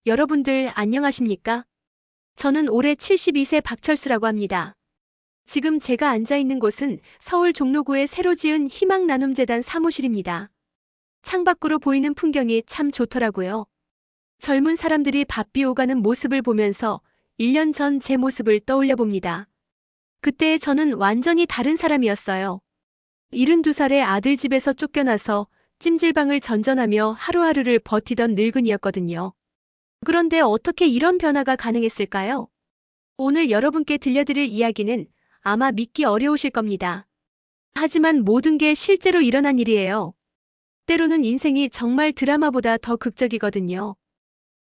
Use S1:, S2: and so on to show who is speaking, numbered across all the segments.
S1: 여러분들 안녕하십니까? 저는 올해 72세 박철수라고 합니다. 지금 제가 앉아 있는 곳은 서울 종로구에 새로 지은 희망나눔재단 사무실입니다. 창밖으로 보이는 풍경이 참 좋더라고요. 젊은 사람들이 바삐 오가는 모습을 보면서 1년 전 제 모습을 떠올려 봅니다. 그때 저는 완전히 다른 사람이었어요. 72살의 아들 집에서 쫓겨나서 찜질방을 전전하며 하루하루를 버티던 늙은이였거든요. 그런데 어떻게 이런 변화가 가능했을까요? 오늘 여러분께 들려드릴 이야기는 아마 믿기 어려우실 겁니다. 하지만 모든 게 실제로 일어난 일이에요. 때로는 인생이 정말 드라마보다 더 극적이거든요.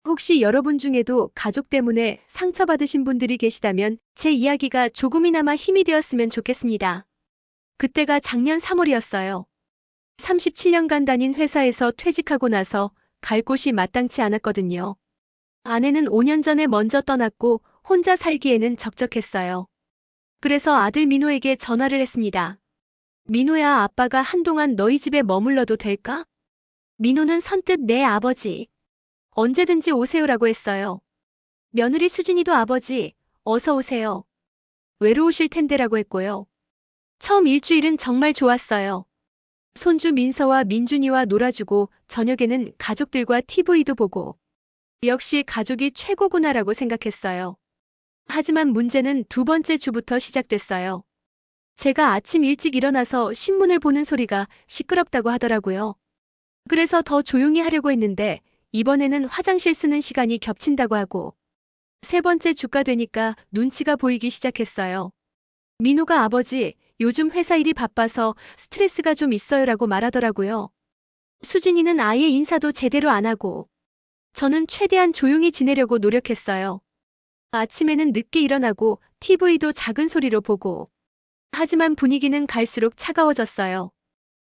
S1: 혹시 여러분 중에도 가족 때문에 상처받으신 분들이 계시다면 제 이야기가 조금이나마 힘이 되었으면 좋겠습니다. 그때가 작년 3월이었어요. 37년간 다닌 회사에서 퇴직하고 나서 갈 곳이 마땅치 않았거든요. 아내는 5년 전에 먼저 떠났고 혼자 살기에는 적적했어요. 그래서 아들 민호에게 전화를 했습니다. 민호야, 아빠가 한동안 너희 집에 머물러도 될까? 민호는 선뜻 네 아버지. 언제든지 오세요라고 했어요. 며느리 수진이도 아버지, 어서 오세요. 외로우실 텐데라고 했고요. 처음 일주일은 정말 좋았어요. 손주 민서와 민준이와 놀아주고 저녁에는 가족들과 TV도 보고 역시 가족이 최고구나라고 생각했어요. 하지만 문제는 두 번째 주부터 시작됐어요. 제가 아침 일찍 일어나서 신문을 보는 소리가 시끄럽다고 하더라고요. 그래서 더 조용히 하려고 했는데 이번에는 화장실 쓰는 시간이 겹친다고 하고 세 번째 주가 되니까 눈치가 보이기 시작했어요. 민호가 아버지, 요즘 회사 일이 바빠서 스트레스가 좀 있어요라고 말하더라고요. 수진이는 아예 인사도 제대로 안 하고 저는 최대한 조용히 지내려고 노력했어요. 아침에는 늦게 일어나고 TV도 작은 소리로 보고 하지만 분위기는 갈수록 차가워졌어요.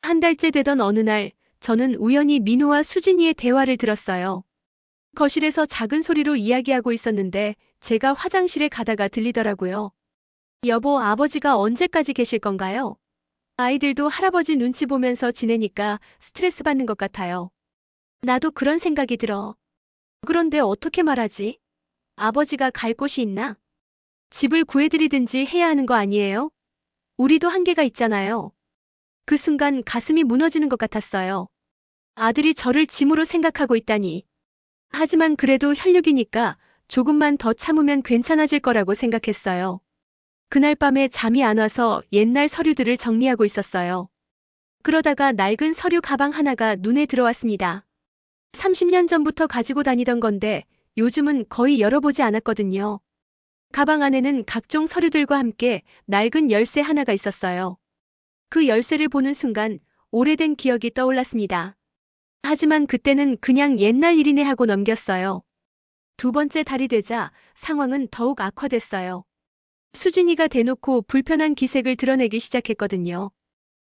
S1: 한 달째 되던 어느 날 저는 우연히 민호와 수진이의 대화를 들었어요. 거실에서 작은 소리로 이야기하고 있었는데 제가 화장실에 가다가 들리더라고요. 여보, 아버지가 언제까지 계실 건가요? 아이들도 할아버지 눈치 보면서 지내니까 스트레스 받는 것 같아요. 나도 그런 생각이 들어. 그런데 어떻게 말하지? 아버지가 갈 곳이 있나? 집을 구해드리든지 해야 하는 거 아니에요? 우리도 한계가 있잖아요. 그 순간 가슴이 무너지는 것 같았어요. 아들이 저를 짐으로 생각하고 있다니. 하지만 그래도 혈육이니까 조금만 더 참으면 괜찮아질 거라고 생각했어요. 그날 밤에 잠이 안 와서 옛날 서류들을 정리하고 있었어요. 그러다가 낡은 서류 가방 하나가 눈에 들어왔습니다. 30년 전부터 가지고 다니던 건데 요즘은 거의 열어보지 않았거든요. 가방 안에는 각종 서류들과 함께 낡은 열쇠 하나가 있었어요. 그 열쇠를 보는 순간 오래된 기억이 떠올랐습니다. 하지만 그때는 그냥 옛날 일이네 하고 넘겼어요. 두 번째 달이 되자 상황은 더욱 악화됐어요. 수진이가 대놓고 불편한 기색을 드러내기 시작했거든요.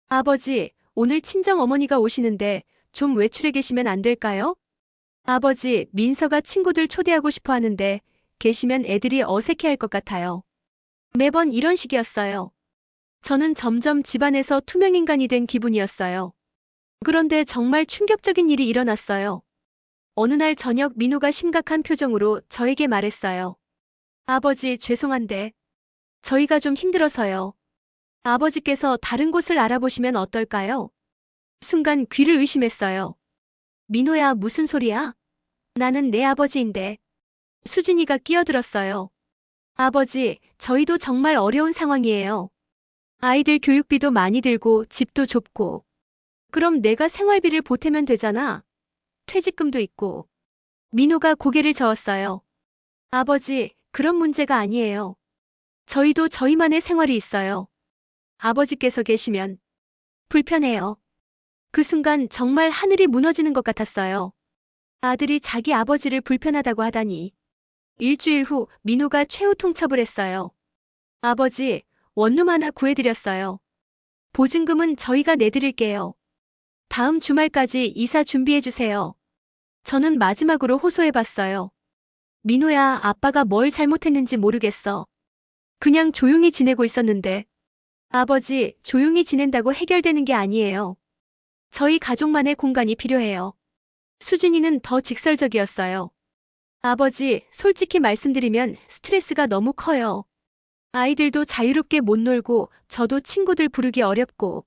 S1: 아버지, 오늘 친정 어머니가 오시는데 좀 외출해 계시면 안 될까요? 아버지, 민서가 친구들 초대하고 싶어 하는데 계시면 애들이 어색해할 것 같아요. 매번 이런 식이었어요. 저는 점점 집안에서 투명인간이 된 기분이었어요. 그런데 정말 충격적인 일이 일어났어요. 어느 날 저녁 민호가 심각한 표정으로 저에게 말했어요. 아버지, 죄송한데 저희가 좀 힘들어서요. 아버지께서 다른 곳을 알아보시면 어떨까요? 순간 귀를 의심했어요. 민호야, 무슨 소리야? 나는 내 아버지인데. 수진이가 끼어들었어요. 아버지, 저희도 정말 어려운 상황이에요. 아이들 교육비도 많이 들고 집도 좁고. 그럼 내가 생활비를 보태면 되잖아. 퇴직금도 있고. 민호가 고개를 저었어요. 아버지, 그런 문제가 아니에요. 저희도 저희만의 생활이 있어요. 아버지께서 계시면 불편해요. 그 순간 정말 하늘이 무너지는 것 같았어요. 아들이 자기 아버지를 불편하다고 하다니. 일주일 후 민호가 최후 통첩을 했어요. 아버지, 원룸 하나 구해드렸어요. 보증금은 저희가 내드릴게요. 다음 주말까지 이사 준비해주세요. 저는 마지막으로 호소해봤어요. 민호야, 아빠가 뭘 잘못했는지 모르겠어. 그냥 조용히 지내고 있었는데. 아버지, 조용히 지낸다고 해결되는 게 아니에요. 저희 가족만의 공간이 필요해요. 수진이는 더 직설적이었어요. 아버지, 솔직히 말씀드리면 스트레스가 너무 커요. 아이들도 자유롭게 못 놀고 저도 친구들 부르기 어렵고.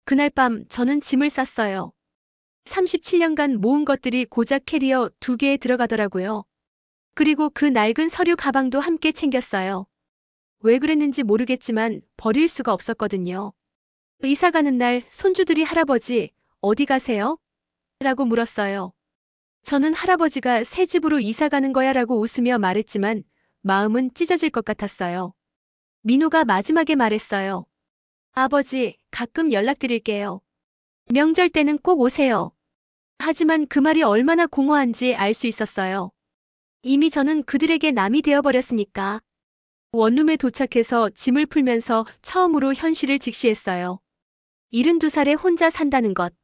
S1: 그날 밤 저는 짐을 쌌어요. 37년간 모은 것들이 고작 캐리어 2개에 들어가더라고요. 그리고 그 낡은 서류 가방도 함께 챙겼어요. 왜 그랬는지 모르겠지만 버릴 수가 없었거든요. 이사 가는 날 손주들이 할아버지, 어디 가세요? 라고 물었어요. 저는 할아버지가 새 집으로 이사 가는 거야 라고 웃으며 말했지만 마음은 찢어질 것 같았어요. 민호가 마지막에 말했어요. 아버지, 가끔 연락드릴게요. 명절 때는 꼭 오세요. 하지만 그 말이 얼마나 공허한지 알 수 있었어요. 이미 저는 그들에게 남이 되어버렸으니까. 원룸에 도착해서 짐을 풀면서 처음으로 현실을 직시했어요. 72살에 혼자 산다는 것.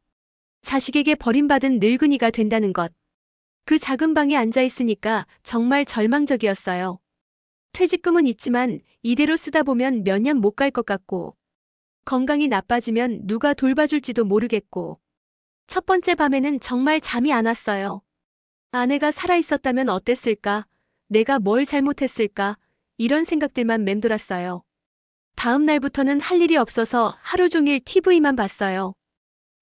S1: 자식에게 버림받은 늙은이가 된다는 것. 그 작은 방에 앉아 있으니까 정말 절망적이었어요. 퇴직금은 있지만 이대로 쓰다 보면 몇 년 못 갈 것 같고, 건강이 나빠지면 누가 돌봐줄지도 모르겠고, 첫 번째 밤에는 정말 잠이 안 왔어요. 아내가 살아있었다면 어땠을까? 내가 뭘 잘못했을까? 이런 생각들만 맴돌았어요. 다음 날부터는 할 일이 없어서 하루 종일 TV만 봤어요.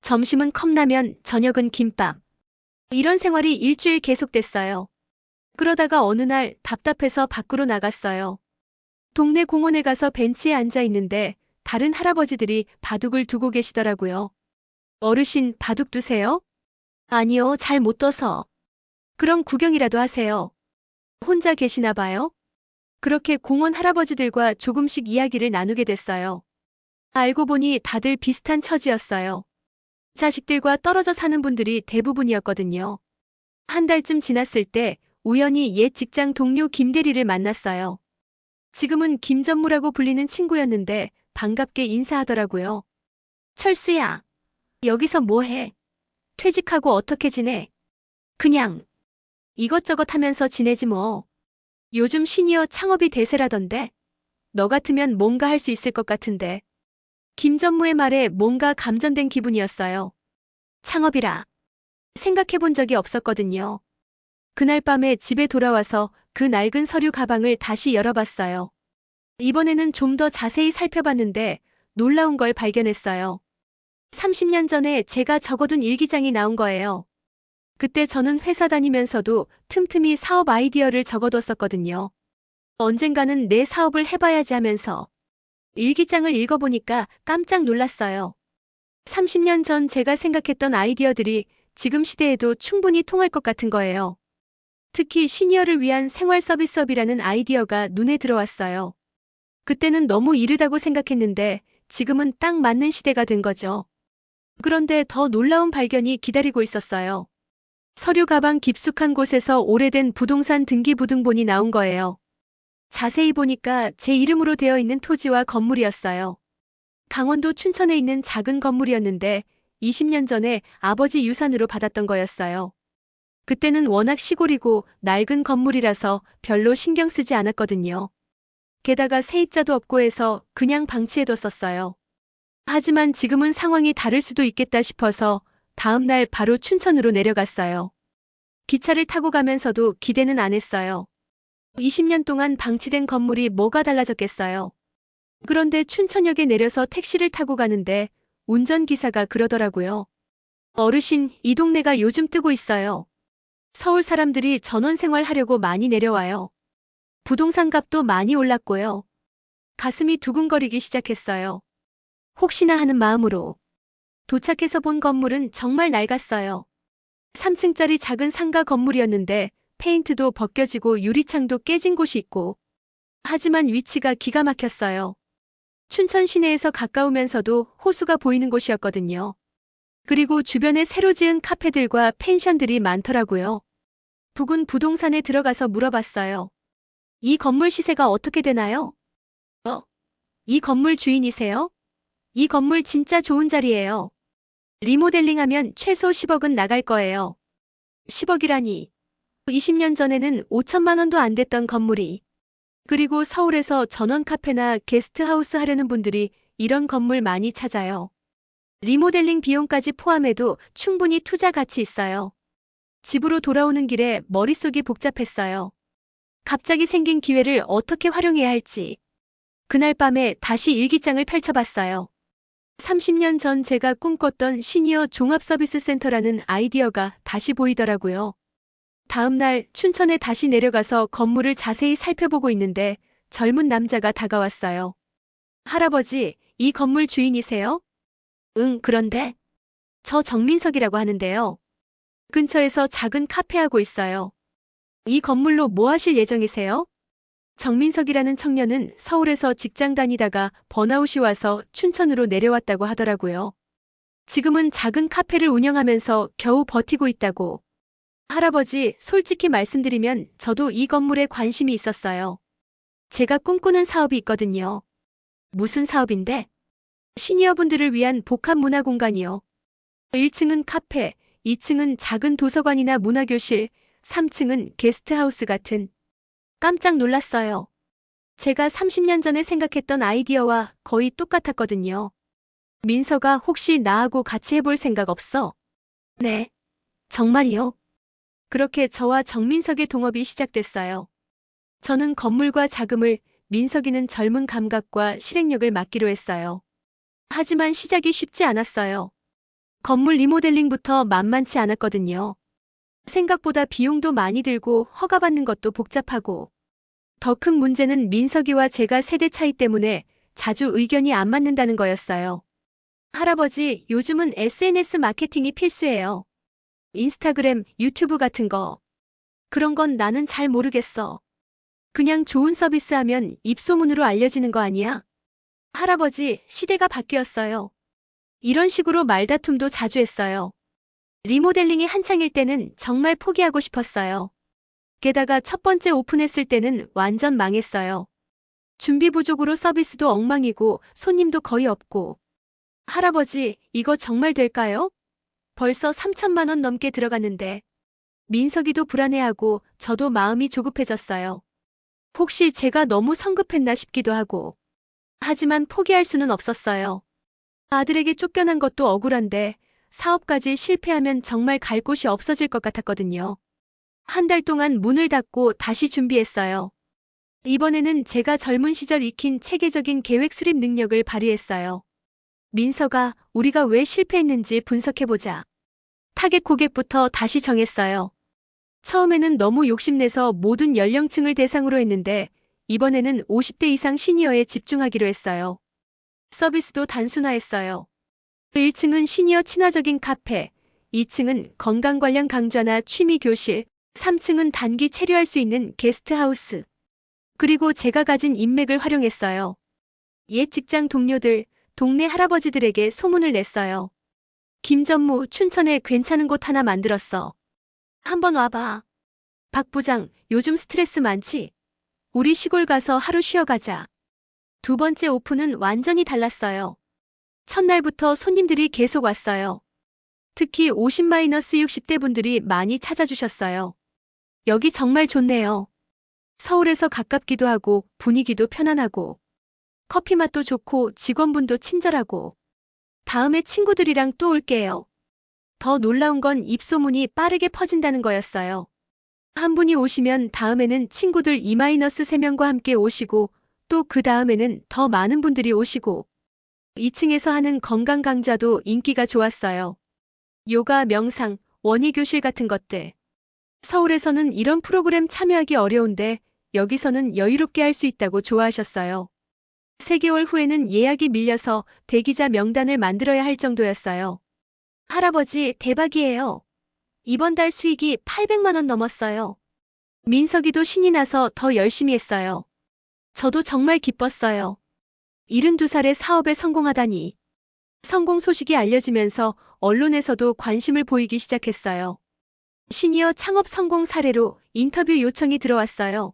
S1: 점심은 컵라면, 저녁은 김밥. 이런 생활이 일주일 계속됐어요. 그러다가 어느 날 답답해서 밖으로 나갔어요. 동네 공원에 가서 벤치에 앉아 있는데 다른 할아버지들이 바둑을 두고 계시더라고요. 어르신, 바둑 두세요? 아니요, 잘 못 둬서. 그럼 구경이라도 하세요. 혼자 계시나 봐요? 그렇게 공원 할아버지들과 조금씩 이야기를 나누게 됐어요. 알고 보니 다들 비슷한 처지였어요. 자식들과 떨어져 사는 분들이 대부분이었거든요. 한 달쯤 지났을 때 우연히 옛 직장 동료 김대리를 만났어요. 지금은 김전무라고 불리는 친구였는데 반갑게 인사하더라고요. 철수야, 여기서 뭐 해? 퇴직하고 어떻게 지내? 그냥 이것저것 하면서 지내지 뭐. 요즘 시니어 창업이 대세라던데. 너 같으면 뭔가 할 수 있을 것 같은데. 김전무의 말에 뭔가 감전된 기분이었어요. 창업이라. 생각해본 적이 없었거든요. 그날 밤에 집에 돌아와서 그 낡은 서류 가방을 다시 열어봤어요. 이번에는 좀 더 자세히 살펴봤는데 놀라운 걸 발견했어요. 30년 전에 제가 적어둔 일기장이 나온 거예요. 그때 저는 회사 다니면서도 틈틈이 사업 아이디어를 적어뒀었거든요. 언젠가는 내 사업을 해봐야지 하면서 일기장을 읽어보니까 깜짝 놀랐어요. 30년 전 제가 생각했던 아이디어들이 지금 시대에도 충분히 통할 것 같은 거예요. 특히 시니어를 위한 생활 서비스업이라는 아이디어가 눈에 들어왔어요. 그때는 너무 이르다고 생각했는데 지금은 딱 맞는 시대가 된 거죠. 그런데 더 놀라운 발견이 기다리고 있었어요. 서류 가방 깊숙한 곳에서 오래된 부동산 등기부등본이 나온 거예요. 자세히 보니까 제 이름으로 되어 있는 토지와 건물이었어요. 강원도 춘천에 있는 작은 건물이었는데 20년 전에 아버지 유산으로 받았던 거였어요. 그때는 워낙 시골이고 낡은 건물이라서 별로 신경 쓰지 않았거든요. 게다가 세입자도 없고 해서 그냥 방치해뒀었어요. 하지만 지금은 상황이 다를 수도 있겠다 싶어서 다음 날 바로 춘천으로 내려갔어요. 기차를 타고 가면서도 기대는 안 했어요. 20년 동안 방치된 건물이 뭐가 달라졌겠어요. 그런데 춘천역에 내려서 택시를 타고 가는데 운전기사가 그러더라고요. 어르신, 이 동네가 요즘 뜨고 있어요. 서울 사람들이 전원생활 하려고 많이 내려와요. 부동산 값도 많이 올랐고요. 가슴이 두근거리기 시작했어요. 혹시나 하는 마음으로. 도착해서 본 건물은 정말 낡았어요. 3층짜리 작은 상가 건물이었는데 페인트도 벗겨지고 유리창도 깨진 곳이 있고. 하지만 위치가 기가 막혔어요. 춘천 시내에서 가까우면서도 호수가 보이는 곳이었거든요. 그리고 주변에 새로 지은 카페들과 펜션들이 많더라고요. 부근 부동산에 들어가서 물어봤어요. 이 건물 시세가 어떻게 되나요? 이 건물 주인이세요? 이 건물 진짜 좋은 자리예요. 리모델링하면 최소 10억은 나갈 거예요. 10억이라니. 20년 전에는 5천만 원도 안 됐던 건물이. 그리고 서울에서 전원 카페나 게스트하우스 하려는 분들이 이런 건물 많이 찾아요. 리모델링 비용까지 포함해도 충분히 투자 가치 있어요. 집으로 돌아오는 길에 머릿속이 복잡했어요. 갑자기 생긴 기회를 어떻게 활용해야 할지. 그날 밤에 다시 일기장을 펼쳐봤어요. 30년 전 제가 꿈꿨던 시니어 종합서비스센터라는 아이디어가 다시 보이더라고요. 다음 날 춘천에 다시 내려가서 건물을 자세히 살펴보고 있는데 젊은 남자가 다가왔어요. 할아버지, 이 건물 주인이세요? 응, 그런데 저 정민석이라고 하는데요. 근처에서 작은 카페 하고 있어요. 이 건물로 뭐 하실 예정이세요? 정민석이라는 청년은 서울에서 직장 다니다가 번아웃이 와서 춘천으로 내려왔다고 하더라고요. 지금은 작은 카페를 운영하면서 겨우 버티고 있다고. 할아버지, 솔직히 말씀드리면 저도 이 건물에 관심이 있었어요. 제가 꿈꾸는 사업이 있거든요. 무슨 사업인데? 시니어분들을 위한 복합 문화 공간이요. 1층은 카페, 2층은 작은 도서관이나 문화교실, 3층은 게스트하우스 같은. 깜짝 놀랐어요. 제가 30년 전에 생각했던 아이디어와 거의 똑같았거든요. 민서가 혹시 나하고 같이 해볼 생각 없어? 네. 정말이요? 그렇게 저와 정민석의 동업이 시작됐어요. 저는 건물과 자금을, 민석이는 젊은 감각과 실행력을 맡기로 했어요. 하지만 시작이 쉽지 않았어요. 건물 리모델링부터 만만치 않았거든요. 생각보다 비용도 많이 들고 허가받는 것도 복잡하고. 더 큰 문제는 민석이와 제가 세대 차이 때문에 자주 의견이 안 맞는다는 거였어요. 할아버지, 요즘은 SNS 마케팅이 필수예요. 인스타그램, 유튜브 같은 거. 그런 건 나는 잘 모르겠어. 그냥 좋은 서비스 하면 입소문으로 알려지는 거 아니야? 할아버지, 시대가 바뀌었어요. 이런 식으로 말다툼도 자주 했어요. 리모델링이 한창일 때는 정말 포기하고 싶었어요. 게다가 첫 번째 오픈했을 때는 완전 망했어요. 준비 부족으로 서비스도 엉망이고 손님도 거의 없고. 할아버지, 이거 정말 될까요? 벌써 3천만 원 넘게 들어갔는데. 민석이도 불안해하고 저도 마음이 조급해졌어요. 혹시 제가 너무 성급했나 싶기도 하고. 하지만 포기할 수는 없었어요. 아들에게 쫓겨난 것도 억울한데 사업까지 실패하면 정말 갈 곳이 없어질 것 같았거든요. 한 달 동안 문을 닫고 다시 준비했어요. 이번에는 제가 젊은 시절 익힌 체계적인 계획 수립 능력을 발휘했어요. 민서가 우리가 왜 실패했는지 분석해보자. 타겟 고객부터 다시 정했어요. 처음에는 너무 욕심내서 모든 연령층을 대상으로 했는데 이번에는 50대 이상 시니어에 집중하기로 했어요. 서비스도 단순화했어요. 1층은 시니어 친화적인 카페, 2층은 건강 관련 강좌나 취미 교실, 3층은 단기 체류할 수 있는 게스트하우스. 그리고 제가 가진 인맥을 활용했어요. 옛 직장 동료들, 동네 할아버지들에게 소문을 냈어요. 김전무, 춘천에 괜찮은 곳 하나 만들었어. 한번 와봐. 박 부장, 요즘 스트레스 많지? 우리 시골 가서 하루 쉬어가자. 두 번째 오픈은 완전히 달랐어요. 첫날부터 손님들이 계속 왔어요. 특히 50-60대 분들이 많이 찾아주셨어요. 여기 정말 좋네요. 서울에서 가깝기도 하고 분위기도 편안하고 커피 맛도 좋고 직원분도 친절하고 다음에 친구들이랑 또 올게요. 더 놀라운 건 입소문이 빠르게 퍼진다는 거였어요. 한 분이 오시면 다음에는 친구들 2-3명과 함께 오시고 또 그 다음에는 더 많은 분들이 오시고 2층에서 하는 건강 강좌도 인기가 좋았어요. 요가, 명상, 원희교실 같은 것들. 서울에서는 이런 프로그램 참여하기 어려운데 여기서는 여유롭게 할 수 있다고 좋아하셨어요. 3개월 후에는 예약이 밀려서 대기자 명단을 만들어야 할 정도였어요. 할아버지, 대박이에요. 이번 달 수익이 800만 원 넘었어요. 민석이도 신이 나서 더 열심히 했어요. 저도 정말 기뻤어요. 72살에 사업에 성공하다니. 성공 소식이 알려지면서 언론에서도 관심을 보이기 시작했어요. 시니어 창업 성공 사례로 인터뷰 요청이 들어왔어요.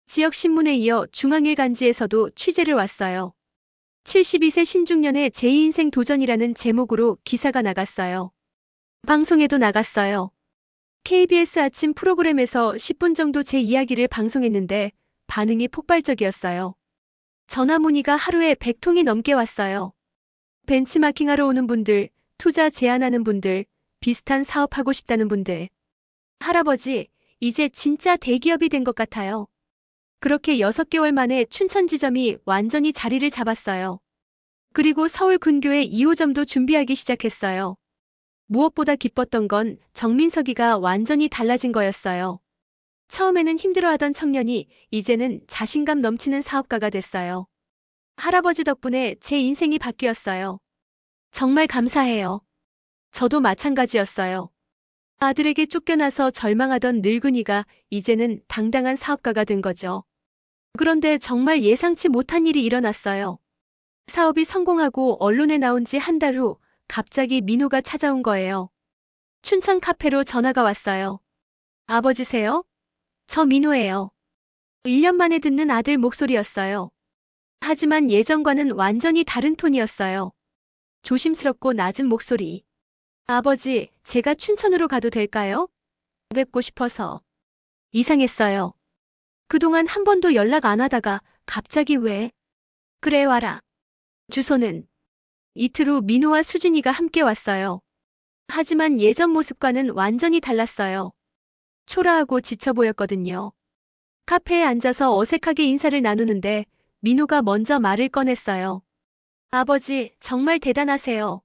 S1: 지역신문에 이어 중앙일간지에서도 취재를 왔어요. 72세 신중년의 제2인생 도전이라는 제목으로 기사가 나갔어요. 방송에도 나갔어요. KBS 아침 프로그램에서 10분 정도 제 이야기를 방송했는데 반응이 폭발적이었어요. 전화 문의가 하루에 100통이 넘게 왔어요. 벤치마킹하러 오는 분들, 투자 제안하는 분들, 비슷한 사업하고 싶다는 분들. 할아버지, 이제 진짜 대기업이 된 것 같아요. 그렇게 6개월 만에 춘천지점이 완전히 자리를 잡았어요. 그리고 서울 근교에 2호점도 준비하기 시작했어요. 무엇보다 기뻤던 건 정민석이가 완전히 달라진 거였어요. 처음에는 힘들어하던 청년이 이제는 자신감 넘치는 사업가가 됐어요. 할아버지 덕분에 제 인생이 바뀌었어요. 정말 감사해요. 저도 마찬가지였어요. 아들에게 쫓겨나서 절망하던 늙은이가 이제는 당당한 사업가가 된 거죠. 그런데 정말 예상치 못한 일이 일어났어요. 사업이 성공하고 언론에 나온 지 한 달 후 갑자기 민호가 찾아온 거예요. 춘천 카페로 전화가 왔어요. 아버지세요? 저 민호예요. 1년 만에 듣는 아들 목소리였어요. 하지만 예전과는 완전히 다른 톤이었어요. 조심스럽고 낮은 목소리. 아버지, 제가 춘천으로 가도 될까요? 뵙고 싶어서. 이상했어요. 그동안 한 번도 연락 안 하다가 갑자기 왜? 그래 와라. 주소는? 이틀 후 민호와 수진이가 함께 왔어요. 하지만 예전 모습과는 완전히 달랐어요. 초라하고 지쳐 보였거든요. 카페에 앉아서 어색하게 인사를 나누는데 민호가 먼저 말을 꺼냈어요. 아버지, 정말 대단하세요.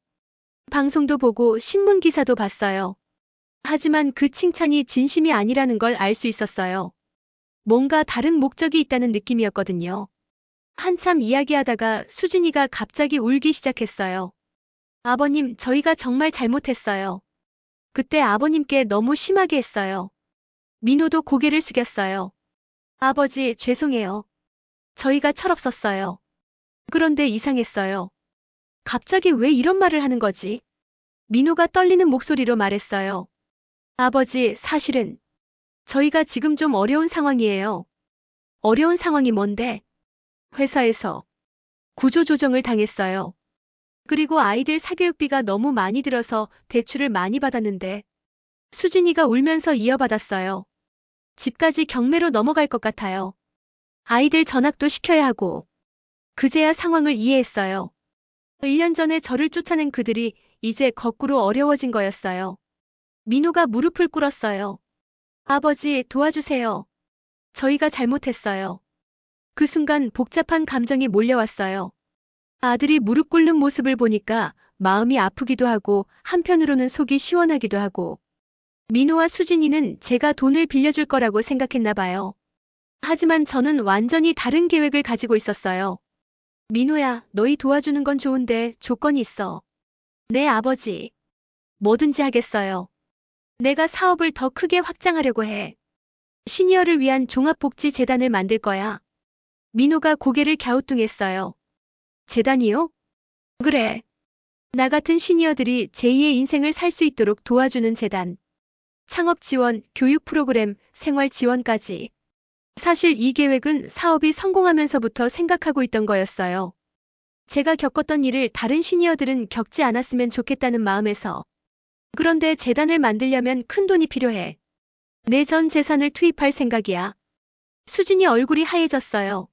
S1: 방송도 보고 신문 기사도 봤어요. 하지만 그 칭찬이 진심이 아니라는 걸 알 수 있었어요. 뭔가 다른 목적이 있다는 느낌이었거든요. 한참 이야기하다가 수진이가 갑자기 울기 시작했어요. 아버님, 저희가 정말 잘못했어요. 그때 아버님께 너무 심하게 했어요. 민호도 고개를 숙였어요. 아버지, 죄송해요. 저희가 철없었어요. 그런데 이상했어요. 갑자기 왜 이런 말을 하는 거지? 민호가 떨리는 목소리로 말했어요. 아버지, 사실은 저희가 지금 좀 어려운 상황이에요. 어려운 상황이 뭔데? 회사에서 구조조정을 당했어요. 그리고 아이들 사교육비가 너무 많이 들어서 대출을 많이 받았는데 수진이가 울면서 이어받았어요. 집까지 경매로 넘어갈 것 같아요. 아이들 전학도 시켜야 하고. 그제야 상황을 이해했어요. 1년 전에 저를 쫓아낸 그들이 이제 거꾸로 어려워진 거였어요. 민호가 무릎을 꿇었어요. 아버지, 도와주세요. 저희가 잘못했어요. 그 순간 복잡한 감정이 몰려왔어요. 아들이 무릎 꿇는 모습을 보니까 마음이 아프기도 하고 한편으로는 속이 시원하기도 하고. 민호와 수진이는 제가 돈을 빌려줄 거라고 생각했나 봐요. 하지만 저는 완전히 다른 계획을 가지고 있었어요. 민호야, 너희 도와주는 건 좋은데 조건이 있어. 네, 아버지. 뭐든지 하겠어요. 내가 사업을 더 크게 확장하려고 해. 시니어를 위한 종합복지재단을 만들 거야. 민호가 고개를 갸우뚱했어요. 재단이요? 그래. 나 같은 시니어들이 제2의 인생을 살 수 있도록 도와주는 재단. 창업 지원, 교육 프로그램, 생활 지원까지. 사실 이 계획은 사업이 성공하면서부터 생각하고 있던 거였어요. 제가 겪었던 일을 다른 시니어들은 겪지 않았으면 좋겠다는 마음에서. 그런데 재단을 만들려면 큰 돈이 필요해. 내 전 재산을 투입할 생각이야. 수진이 얼굴이 하얘졌어요.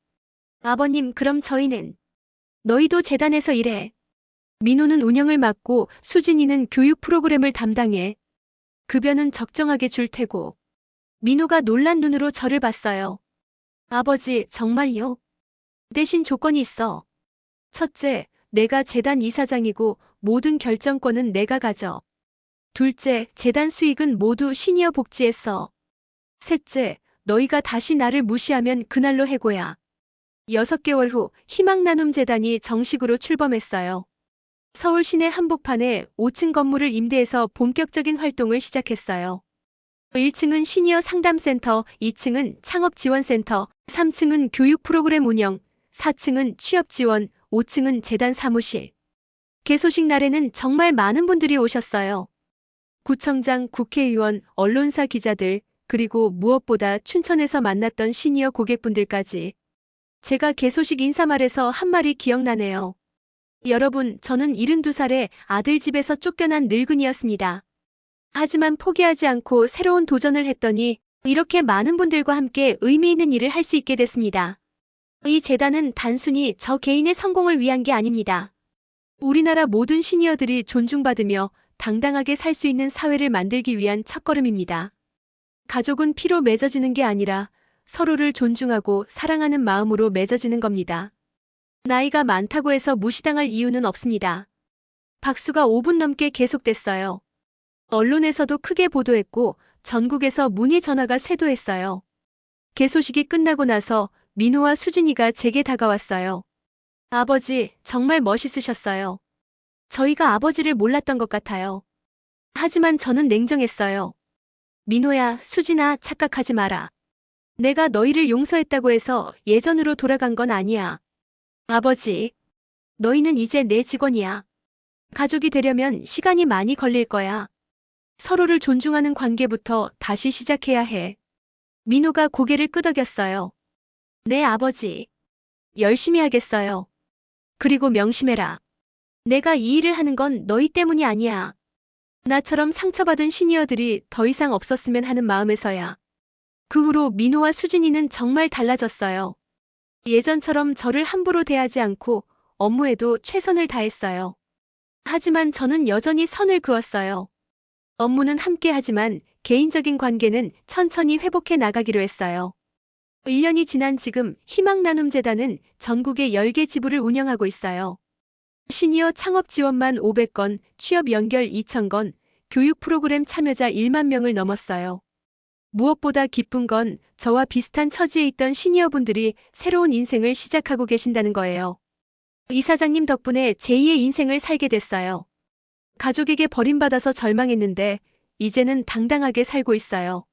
S1: 아버님, 그럼 저희는? 너희도 재단에서 일해. 민호는 운영을 맡고 수진이는 교육 프로그램을 담당해. 급여는 적정하게 줄 테고. 민호가 놀란 눈으로 저를 봤어요. 아버지, 정말요? 대신 조건이 있어. 첫째, 내가 재단 이사장이고 모든 결정권은 내가 가져. 둘째, 재단 수익은 모두 시니어 복지에 써. 셋째, 너희가 다시 나를 무시하면 그날로 해고야. 6개월 후 희망나눔재단이 정식으로 출범했어요. 서울 시내 한복판에 5층 건물을 임대해서 본격적인 활동을 시작했어요. 1층은 시니어 상담센터, 2층은 창업지원센터, 3층은 교육 프로그램 운영, 4층은 취업지원, 5층은 재단 사무실. 개소식 날에는 정말 많은 분들이 오셨어요. 구청장, 국회의원, 언론사 기자들, 그리고 무엇보다 춘천에서 만났던 시니어 고객분들까지. 제가 개소식 인사말에서 한 말이 기억나네요. 여러분, 저는 72살에 아들 집에서 쫓겨난 늙은이였습니다. 하지만 포기하지 않고 새로운 도전을 했더니 이렇게 많은 분들과 함께 의미 있는 일을 할 수 있게 됐습니다. 이 재단은 단순히 저 개인의 성공을 위한 게 아닙니다. 우리나라 모든 시니어들이 존중받으며 당당하게 살 수 있는 사회를 만들기 위한 첫걸음입니다. 가족은 피로 맺어지는 게 아니라 서로를 존중하고 사랑하는 마음으로 맺어지는 겁니다. 나이가 많다고 해서 무시당할 이유는 없습니다. 박수가 5분 넘게 계속됐어요. 언론에서도 크게 보도했고 전국에서 문의 전화가 쇄도했어요. 개소식이 끝나고 나서 민호와 수진이가 제게 다가왔어요. 아버지, 정말 멋있으셨어요. 저희가 아버지를 몰랐던 것 같아요. 하지만 저는 냉정했어요. 민호야, 수진아, 착각하지 마라. 내가 너희를 용서했다고 해서 예전으로 돌아간 건 아니야. 아버지, 너희는 이제 내 직원이야. 가족이 되려면 시간이 많이 걸릴 거야. 서로를 존중하는 관계부터 다시 시작해야 해. 민호가 고개를 끄덕였어요. 네, 아버지. 열심히 하겠어요. 그리고 명심해라. 내가 이 일을 하는 건 너희 때문이 아니야. 나처럼 상처받은 시니어들이 더 이상 없었으면 하는 마음에서야. 그 후로 민호와 수진이는 정말 달라졌어요. 예전처럼 저를 함부로 대하지 않고 업무에도 최선을 다했어요. 하지만 저는 여전히 선을 그었어요. 업무는 함께 하지만 개인적인 관계는 천천히 회복해 나가기로 했어요. 1년이 지난 지금 희망나눔재단은 전국에 10개 지부를 운영하고 있어요. 시니어 창업 지원만 500건, 취업 연결 2,000건, 교육 프로그램 참여자 1만 명을 넘었어요. 무엇보다 기쁜 건 저와 비슷한 처지에 있던 시니어분들이 새로운 인생을 시작하고 계신다는 거예요. 이사장님 덕분에 제2의 인생을 살게 됐어요. 가족에게 버림받아서 절망했는데 이제는 당당하게 살고 있어요.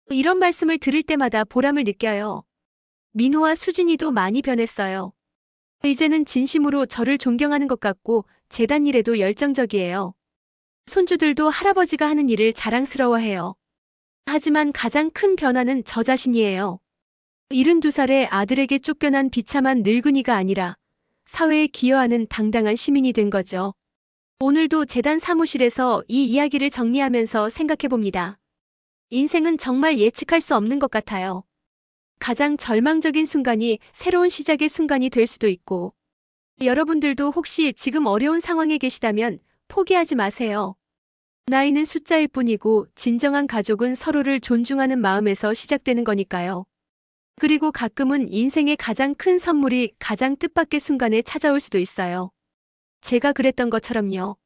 S1: 이런 말씀을 들을 때마다 보람을 느껴요. 민호와 수진이도 많이 변했어요. 이제는 진심으로 저를 존경하는 것 같고 재단 일에도 열정적이에요. 손주들도 할아버지가 하는 일을 자랑스러워해요. 하지만 가장 큰 변화는 저 자신이에요. 72살의 아들에게 쫓겨난 비참한 늙은이가 아니라 사회에 기여하는 당당한 시민이 된 거죠. 오늘도 재단 사무실에서 이 이야기를 정리하면서 생각해봅니다. 인생은 정말 예측할 수 없는 것 같아요. 가장 절망적인 순간이 새로운 시작의 순간이 될 수도 있고, 여러분들도 혹시 지금 어려운 상황에 계시다면 포기하지 마세요. 나이는 숫자일 뿐이고 진정한 가족은 서로를 존중하는 마음에서 시작되는 거니까요. 그리고 가끔은 인생의 가장 큰 선물이 가장 뜻밖의 순간에 찾아올 수도 있어요. 제가 그랬던 것처럼요.